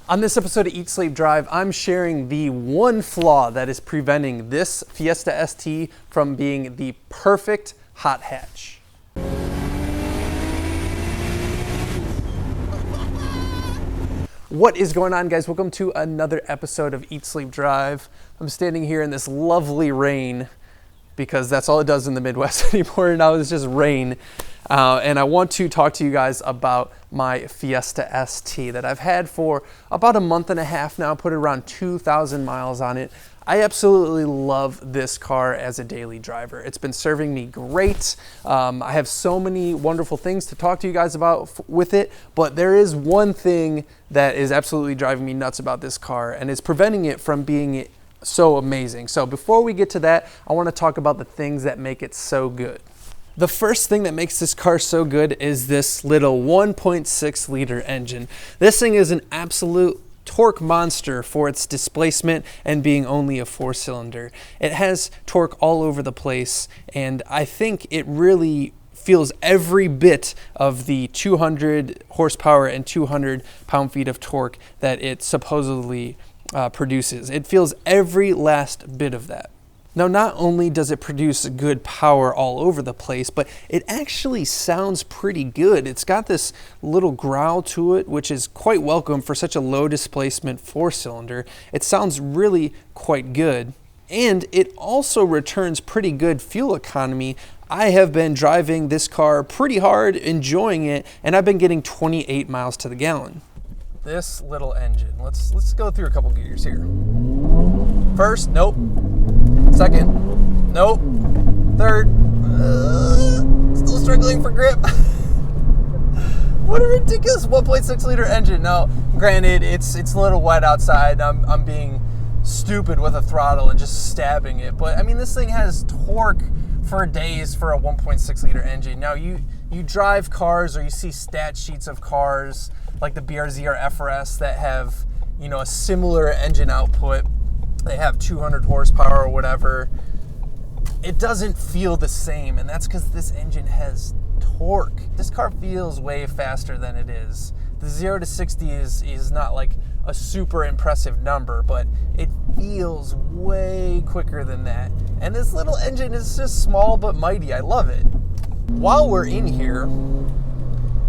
On this episode of Eat, Sleep, Drive, I'm sharing the one flaw that is preventing this Fiesta ST from being the perfect hot hatch. What is going on, guys? Welcome to another episode of Eat, Sleep, Drive. I'm standing here in this lovely rain because that's all it does in the Midwest anymore. Now it's just rain. And I want to talk to you guys about my Fiesta ST that I've had for about a month and a half now, put around 2,000 miles on it. I absolutely love this car as a daily driver. It's been serving me great. I have so many wonderful things to talk to you guys about with it, but there is one thing that is absolutely driving me nuts about this car, and it's preventing it from being so amazing. So before we get to that, I want to talk about the things that make it so good. The first thing that makes this car so good is this little 1.6 liter engine. This thing is an absolute torque monster for its displacement and being only a 4-cylinder. It has torque all over the place, and I think it really feels every bit of the 200 horsepower and 200 pound-feet of torque that it supposedly produces. It feels every last bit of that. Now, not only does it produce good power all over the place, but it actually sounds pretty good. It's got this little growl to it, which is quite welcome for such a low displacement 4-cylinder. It sounds really quite good. And it also returns pretty good fuel economy. I have been driving this car pretty hard, enjoying it, and I've been getting 28 miles to the gallon. This little engine, let's go through a couple gears here. First, nope. Second, nope. Third, still struggling for grip. What a ridiculous 1.6 liter engine. Now, granted, it's a little wet outside. I'm being stupid with a throttle and just stabbing it. But I mean, this thing has torque for days for a 1.6 liter engine. Now, you drive cars or you see stat sheets of cars like the BRZ or FRS that have, a similar engine output. They have 200 horsepower or whatever. It doesn't feel the same, and that's because this engine has torque. This car feels way faster than it is. The 0 to 60 is not like a super impressive number, but it feels way quicker than that. And this little engine is just small but mighty. I love it. While we're in here,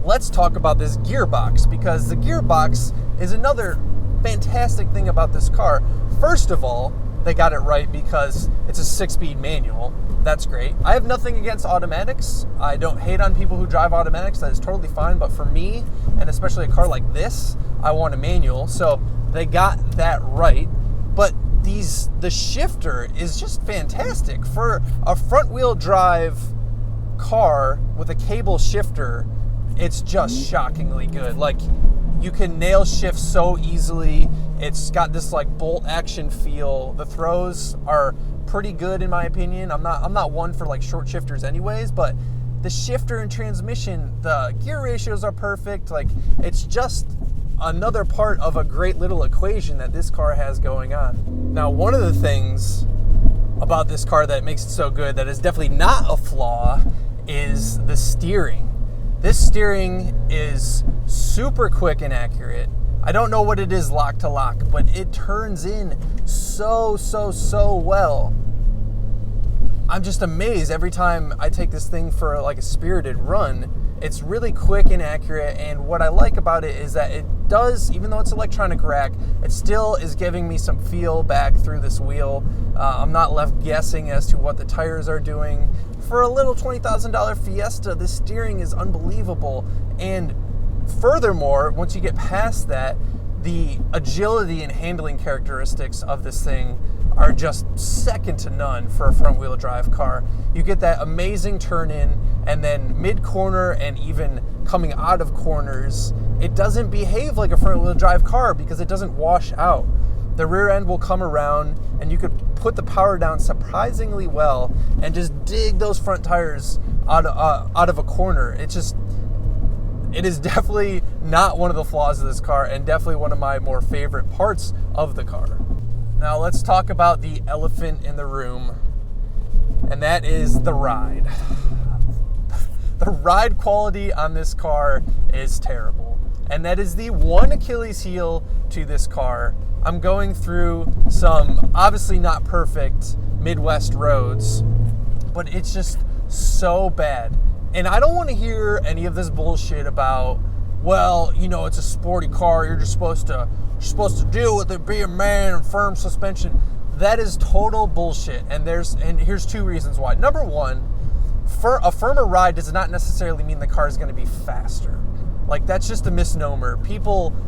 let's talk about this gearbox, because the gearbox is another fantastic thing about this car. First of all, they got it right because it's a 6-speed manual. That's great. I have nothing against automatics. I don't hate on people who drive automatics. That is totally fine. But for me, and especially a car like this, I want a manual. So they got that right. But the shifter is just fantastic. For a front-wheel drive car with a cable shifter, it's just shockingly good. Like, you can nail shift so easily. It's got this like bolt action feel. The throws are pretty good in my opinion. I'm not one for like short shifters anyways, but the shifter and transmission, the gear ratios are perfect. Like, it's just another part of a great little equation that this car has going on. Now, one of the things about this car that makes it so good, that is definitely not a flaw, is the steering. This steering is super quick and accurate. I don't know what it is lock to lock, but it turns in so well. I'm just amazed every time I take this thing for like a spirited run. It's really quick and accurate, and what I like about it is that it does, even though it's electronic rack, it still is giving me some feel back through this wheel. I'm not left guessing as to what the tires are doing. For a little $20,000 Fiesta, this steering is unbelievable. And furthermore, once you get past that, the agility and handling characteristics of this thing are just second to none for a front-wheel drive car. You get that amazing turn-in, and then mid-corner and even coming out of corners, it doesn't behave like a front-wheel drive car because it doesn't wash out. The rear end will come around, and you could put the power down surprisingly well and just dig those front tires out of a corner. It is definitely not one of the flaws of this car, and definitely one of my more favorite parts of the car. Now let's talk about the elephant in the room, and that is the ride. The ride quality on this car is terrible. and that is the one Achilles heel to this car. I'm going through some obviously not perfect Midwest roads, but it's just so bad. And I don't want to hear any of this bullshit about, well, you know, it's a sporty car, you're supposed to deal with it, be a man, and firm suspension. That is total bullshit. And here's two reasons why. Number one, for a firmer ride does not necessarily mean the car is going to be faster. Like, that's just a misnomer.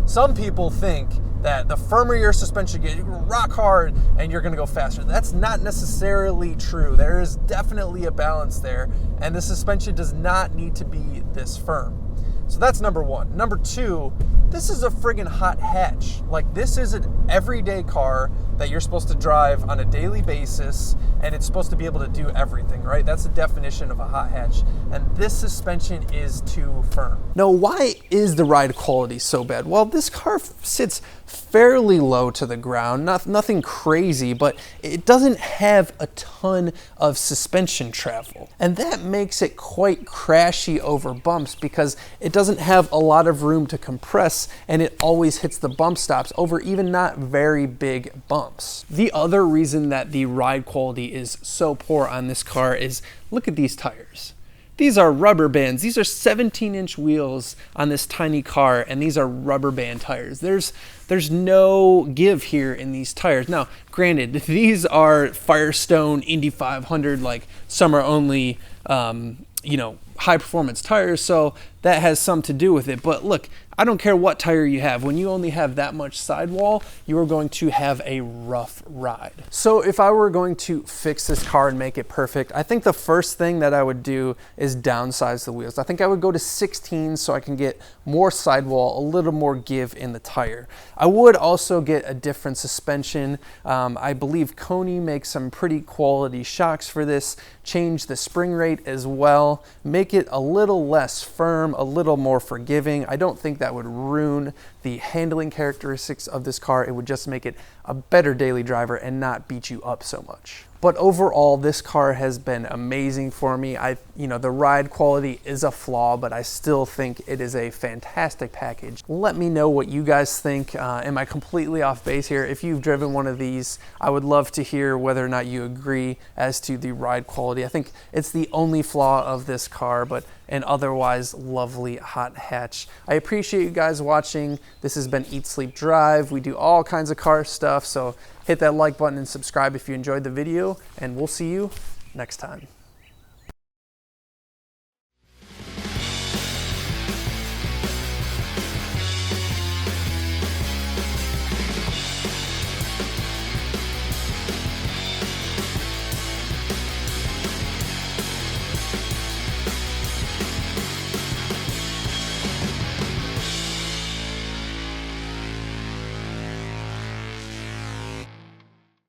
Some people think that the firmer your suspension gets, you can rock hard and you're going to go faster. That's not necessarily true. There is definitely a balance there, and the suspension does not need to be this firm. So that's number one. Number two, this is a friggin' hot hatch. Like, this is an everyday car that you're supposed to drive on a daily basis, and it's supposed to be able to do everything, right? That's the definition of a hot hatch. And this suspension is too firm. Now, why is the ride quality so bad? Well, this car sits fairly low to the ground, nothing crazy, but it doesn't have a ton of suspension travel. And that makes it quite crashy over bumps because it doesn't have a lot of room to compress, and it always hits the bump stops over even not very big bumps. The other reason that the ride quality is so poor on this car is, look at these tires. These are rubber bands. These are 17-inch wheels on this tiny car, and these are rubber band tires. There's no give here in these tires. Now, granted, these are Firestone Indy 500, like summer only, high performance tires, so that has some to do with it. But look, I don't care what tire you have. When you only have that much sidewall, you are going to have a rough ride. So if I were going to fix this car and make it perfect, I think the first thing that I would do is downsize the wheels. I think I would go to 16 so I can get more sidewall, a little more give in the tire. I would also get a different suspension. I believe Koni makes some pretty quality shocks for this. Change the spring rate as well. Make it a little less firm, a little more forgiving. I don't think that would ruin the handling characteristics of this car. It would just make it a better daily driver and not beat you up so much. But overall, this car has been amazing for me. The ride quality is a flaw, but I still think it is a fantastic package. Let me know what you guys think. Am I completely off base here? If you've driven one of these, I would love to hear whether or not you agree as to the ride quality. I think it's the only flaw of this car, but an otherwise lovely hot hatch. I appreciate you guys watching. This has been Eat, Sleep, Drive. We do all kinds of car stuff, so hit that like button and subscribe if you enjoyed the video, and we'll see you next time.